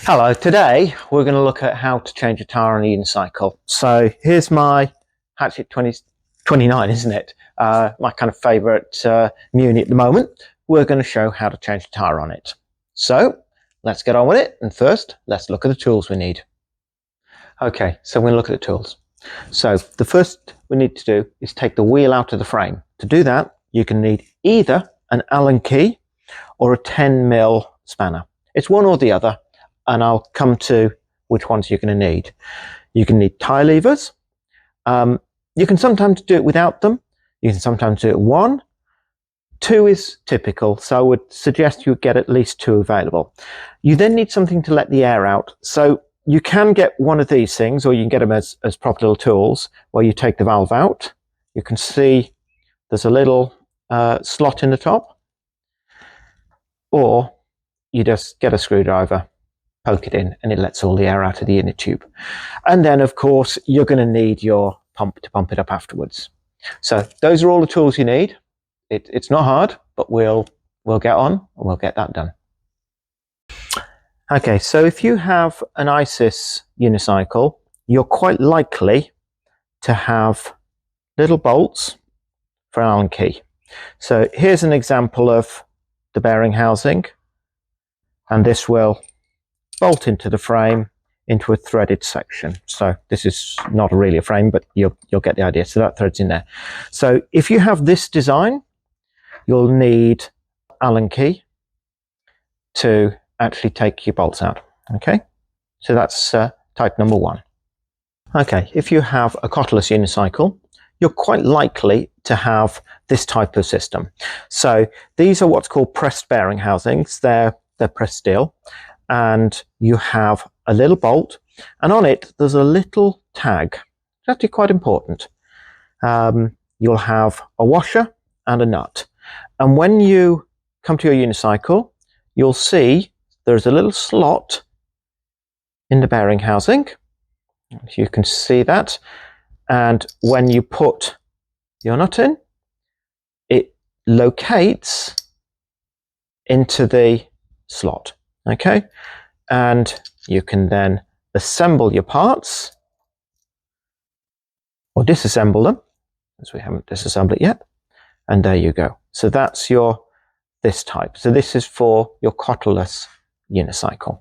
Hello, today we're going to look at how to change a tyre on a unicycle. So here's my Hatchet 29, isn't it? My kind of favourite Muni at the moment. We're going to show how to change a tyre on it. So let's get on with it, and first let's look at the tools we need. Okay, so we're going to look at the tools. So the first we need to do is take the wheel out of the frame. To do that, you can need either an Allen key or a 10mm spanner. It's one or the other, and I'll come to which ones you're going to need. You can need tie levers. You can sometimes do it without them. You can sometimes do it one. Two is typical, so I would suggest you get at least two available. You then need something to let the air out. So you can get one of these things, or you can get them as proper little tools where you take the valve out. You can see there's a little slot in the top, or you just get a screwdriver, poke it in, and it lets all the air out of the inner tube. And then of course you're going to need your pump to pump it up afterwards. So those are all the tools you need. It's not hard, but we'll get on and we'll get that done. Okay, so if you have an ISIS unicycle, you're quite likely to have little bolts for an Allen key. So here's an example of the bearing housing, and this will bolt into the frame into a threaded section. So this is not really a frame, but you'll get the idea. So that threads in there. So if you have this design, you'll need Allen key to actually take your bolts out. Okay, so that's type number one. Okay, if you have a cottless unicycle, you're quite likely to have this type of system. So these are what's called pressed bearing housings. They're pressed steel, and you have a little bolt, and on it there's a little tag. It's actually quite important. You'll have a washer and a nut, and when you come to your unicycle, you'll see there's a little slot in the bearing housing. You can see that, and when you put your nut in, it locates into the slot. Okay, and you can then assemble your parts or disassemble them, as we haven't disassembled it yet, and there you go. So that's your this type. So this is for your cottless unicycle.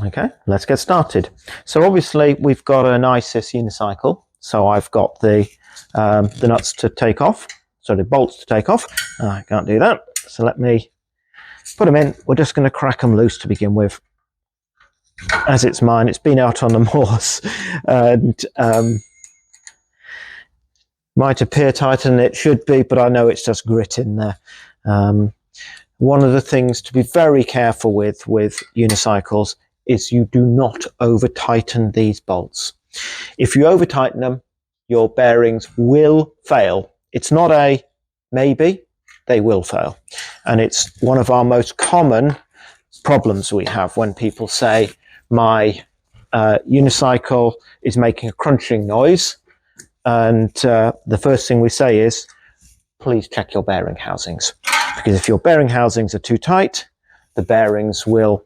Okay, let's get started. So obviously we've got an ISIS unicycle, so I've got the nuts to take off, so the bolts to take off. I can't do that, so let me put them in. We're just going to crack them loose to begin with. As it's mine, it's been out on the moors, and might appear tighter than it should be, but I know it's just grit in there. One of the things to be very careful with unicycles is you do not over tighten these bolts. If you over tighten them, your bearings will fail. It's not a maybe, they will fail. And it's one of our most common problems we have when people say, my unicycle is making a crunching noise. And the first thing we say is, please check your bearing housings. Because if your bearing housings are too tight, the bearings will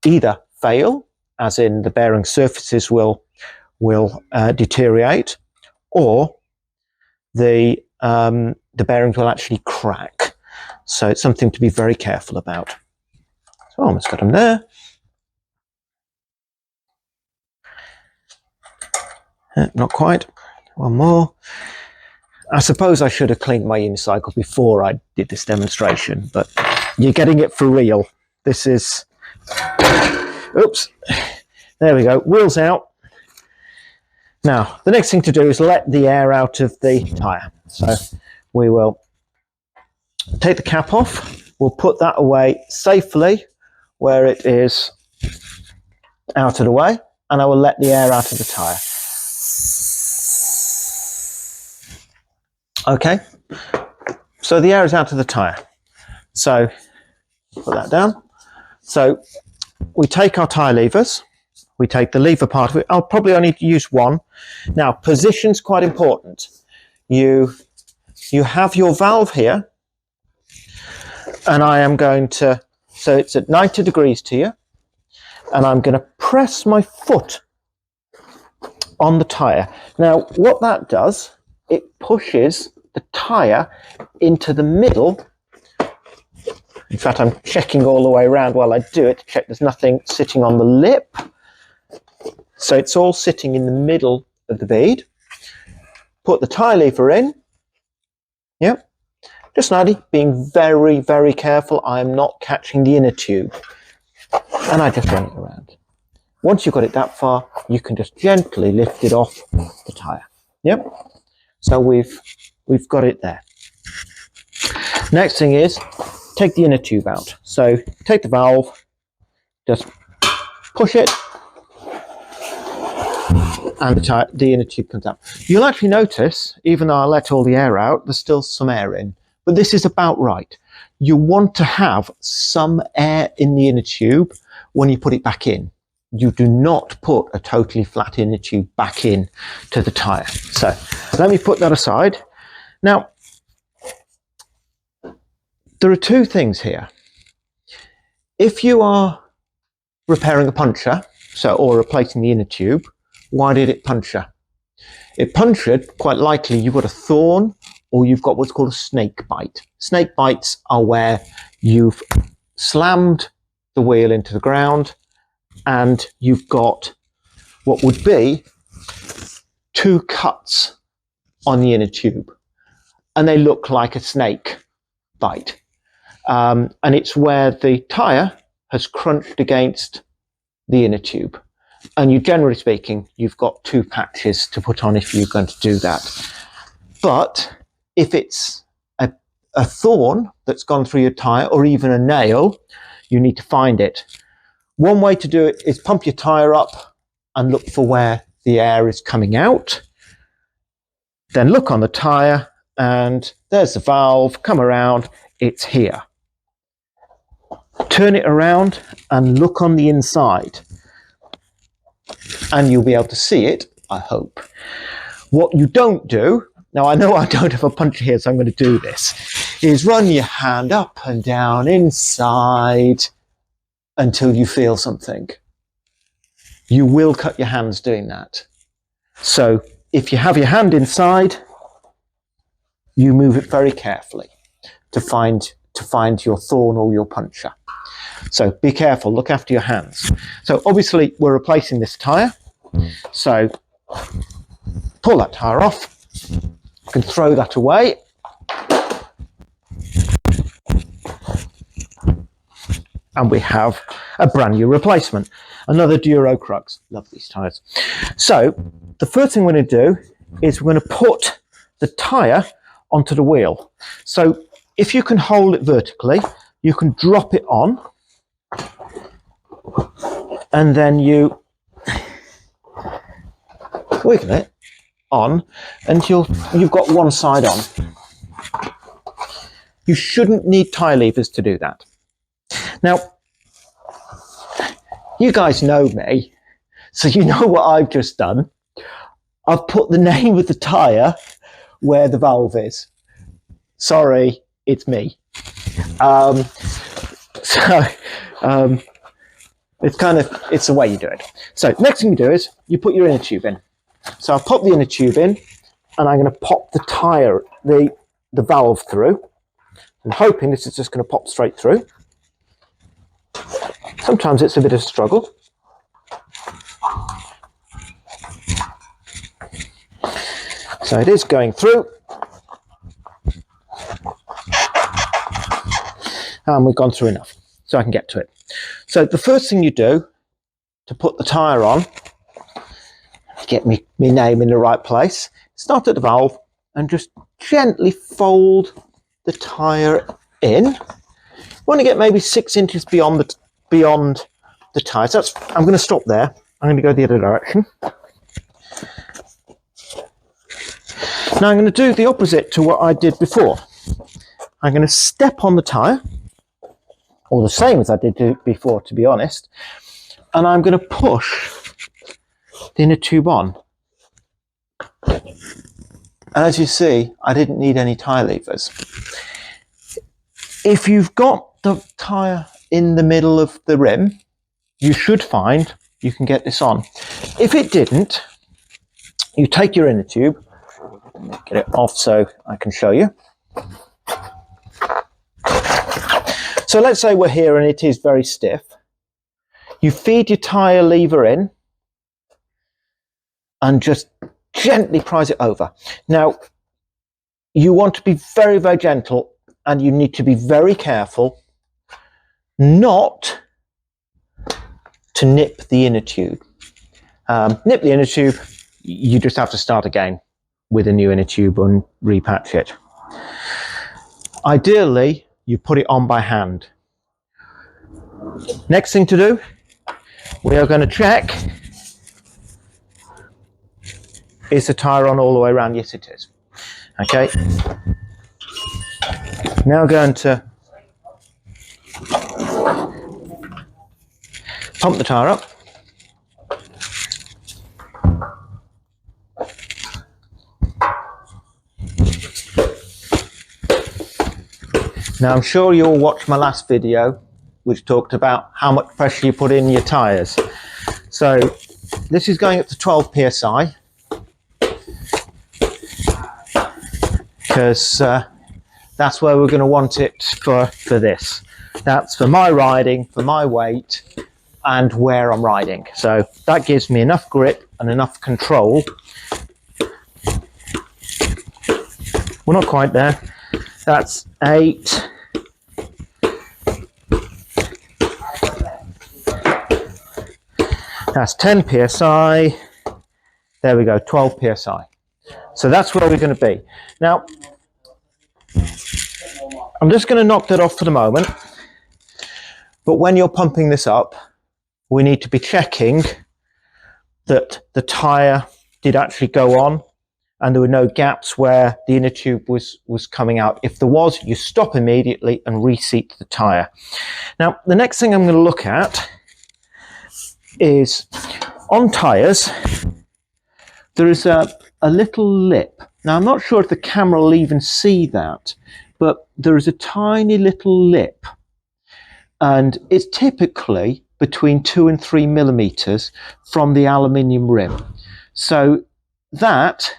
either fail, as in the bearing surfaces will deteriorate, or the bearings will actually crack. So it's something to be very careful about. So I almost got them there. Not quite. One more. I suppose I should have cleaned my unicycle before I did this demonstration, but you're getting it for real. This is, oops, there we go, wheels out. Now, the next thing to do is let the air out of the tyre. So we will take the cap off. We'll put that away safely where it is out of the way, and I will let the air out of the tyre. Okay, so the air is out of the tyre. So put that down. So we take our tyre levers. We take the lever part of it. I'll probably only use one. Now, position's quite important. You have your valve here, and I am going to, so it's at 90 degrees to you, and I'm going to press my foot on the tyre. Now, what that does, it pushes the tyre into the middle. In fact, I'm checking all the way around while I do it to check there's nothing sitting on the lip. So it's all sitting in the middle of the bead. Put the tyre lever in. Yep. Just slightly, being very, very careful. I'm not catching the inner tube. And I just run it around. Once you've got it that far, you can just gently lift it off the tyre. Yep. So we've got it there. Next thing is take the inner tube out. So take the valve, just push it, and the inner tube comes out. You'll actually notice, even though I let all the air out, there's still some air in. But this is about right. You want to have some air in the inner tube when you put it back in. You do not put a totally flat inner tube back in to the tyre. So let me put that aside. Now, there are two things here. If you are repairing a puncture, or replacing the inner tube, why did it puncture? It punctured, quite likely you've got a thorn or you've got what's called a snake bite. Snake bites are where you've slammed the wheel into the ground and you've got what would be two cuts on the inner tube, and they look like a snake bite. And it's where the tyre has crunched against the inner tube. And you, generally speaking, you've got two patches to put on if you're going to do that. But if it's a thorn that's gone through your tyre, or even a nail, you need to find it. One way to do it is pump your tyre up and look for where the air is coming out. Then look on the tyre and there's the valve, come around, it's here. Turn it around and look on the inside and you'll be able to see it, I hope. What you don't do, now I know I don't have a puncture here so I'm going to do this, is run your hand up and down inside until you feel something. You will cut your hands doing that. So if you have your hand inside, you move it very carefully to find your thorn or your puncture. So be careful, look after your hands. So obviously we're replacing this tyre. So pull that tyre off. You can throw that away. And we have a brand new replacement. Another Duro Crux. Love these tyres. So the first thing we're going to do is we're going to put the tyre onto the wheel. So if you can hold it vertically, you can drop it on. And then you wiggle it on until you've got one side on. You shouldn't need tyre levers to do that. Now, you guys know me, so you know what I've just done. I've put the name of the tyre where the valve is. Sorry, it's me. It's the way you do it. So next thing you do is you put your inner tube in. So I'll pop the inner tube in and I'm going to pop the tyre, the valve through. I'm hoping this is just going to pop straight through. Sometimes it's a bit of a struggle. So it is going through. And we've gone through enough, so I can get to it. So the first thing you do to put the tyre on, get me name in the right place, start at the valve and just gently fold the tyre in. You want to get maybe 6 inches beyond the tyre. So I'm going to stop there. I'm going to go the other direction. Now I'm going to do the opposite to what I did before. I'm going to step on the tyre, or the same as I did before, to be honest, and I'm going to push the inner tube on. And as you see, I didn't need any tyre levers. If you've got the tyre in the middle of the rim, you should find you can get this on. If it didn't, you take your inner tube, get it off so I can show you. So let's say we're here and it is very stiff. You feed your tyre lever in and just gently prise it over. Now, you want to be very, very gentle, and you need to be very careful not to nip the inner tube. Nip the inner tube, you just have to start again with a new inner tube and repatch it. Ideally, you put it on by hand. Next thing to do, we are going to check, is the tyre on all the way around? Yes, it is. Okay. Now going to pump the tyre up. Now, I'm sure you'll watch my last video, which talked about how much pressure you put in your tyres. So this is going up to 12 psi, because that's where we're going to want it for this. That's for my riding, for my weight, and where I'm riding. So that gives me enough grip and enough control. We're not quite there. That's 8. That's 10 psi. There we go, 12 psi. So that's where we're going to be. Now, I'm just going to knock that off for the moment. But when you're pumping this up, we need to be checking that the tyre did actually go on and there were no gaps where the inner tube was coming out. If there was, you stop immediately and reseat the tyre. Now, the next thing I'm going to look at is on tyres, there is a little lip. Now, I'm not sure if the camera will even see that, but there is a tiny little lip, and it's typically between 2 and 3 millimeters from the aluminium rim. So that,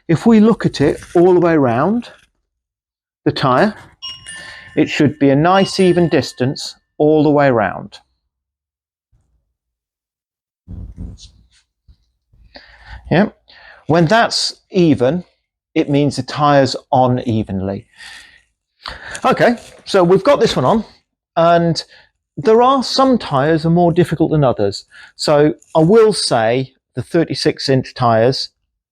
if we look at it all the way around the tyre, it should be a nice even distance all the way around. Yeah. When that's even, it means the tyre's on evenly. Okay, so we've got this one on, and there are some tyres are more difficult than others. So I will say the 36-inch tyres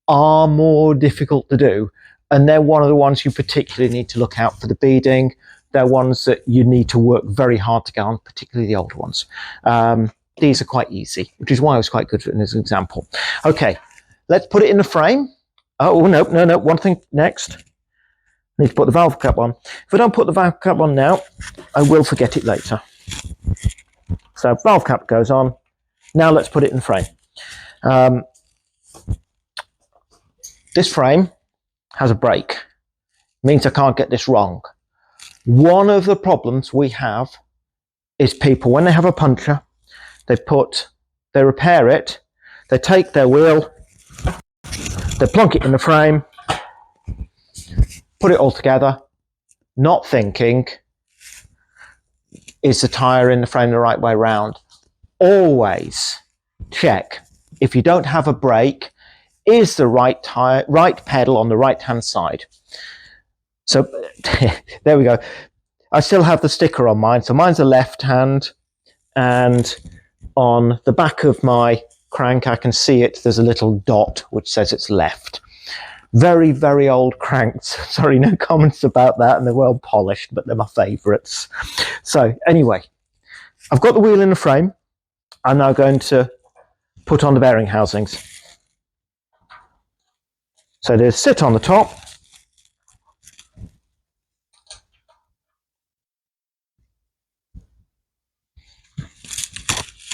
are more difficult to do, and they're one of the ones you particularly need to look out for the beading. They're ones that you need to work very hard to get on, particularly the older ones. These are quite easy, which is why I was quite good as an example. Okay, let's put it in the frame. Oh, no, one thing next. I need to put the valve cap on. If I don't put the valve cap on now, I will forget it later. So valve cap goes on. Now let's put it in the frame. This frame has a brake. It means I can't get this wrong. One of the problems we have is people, when they have a puncture, they repair it, they take their wheel, they plonk it in the frame, put it all together, not thinking, is the tyre in the frame the right way round? Always check. If you don't have a brake, is the right pedal on the right hand side? So there we go. I still have the sticker on mine. So mine's a left hand, and on the back of my crank I can see it, there's a little dot which says it's left. Very, very old cranks. Sorry, no comments about that, and they're well polished, but they're my favourites. So anyway, I've got the wheel in the frame. I'm now going to put on the bearing housings. So they sit on the top.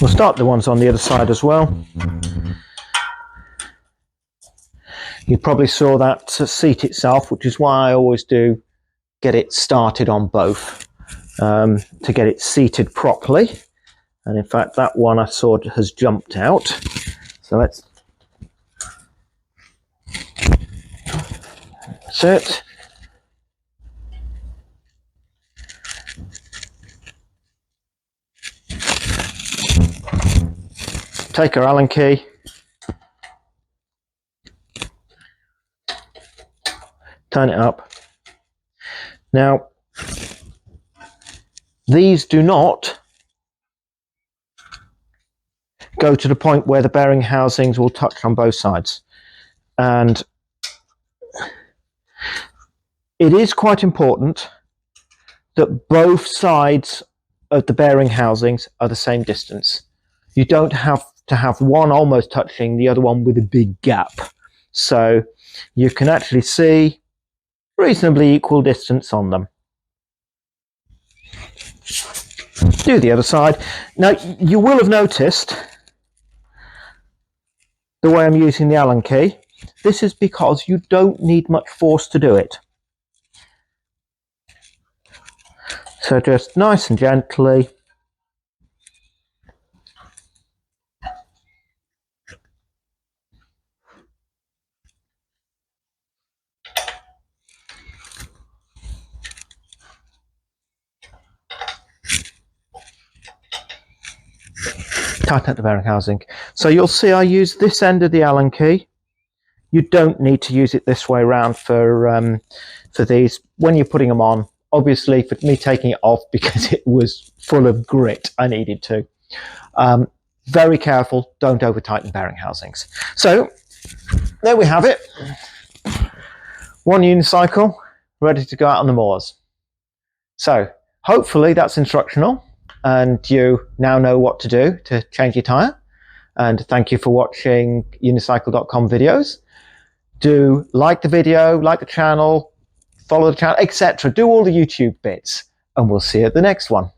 We'll start the ones on the other side as well. You probably saw that seat itself, which is why I always do get it started on both, to get it seated properly. And in fact, that one I saw has jumped out. So let's insert. Take our Allen key. Turn it up. Now, these do not go to the point where the bearing housings will touch on both sides. And it is quite important that both sides of the bearing housings are the same distance. You don't have to have one almost touching the other one with a big gap. So you can actually see reasonably equal distance on them. Do the other side. Now, you will have noticed the way I'm using the Allen key. This is because you don't need much force to do it. So just nice and gently. Tighten up the bearing housing. So you'll see I use this end of the Allen key. You don't need to use it this way around for these when you're putting them on. Obviously, for me taking it off because it was full of grit, I needed to. Very careful, don't over tighten bearing housings. So there we have it. One unicycle ready to go out on the moors. So hopefully that's instructional and you now know what to do to change your tyre. And thank you for watching Unicycle.com videos. Do like the video, like the channel, follow the channel, etc. Do all the YouTube bits, and we'll see you at the next one.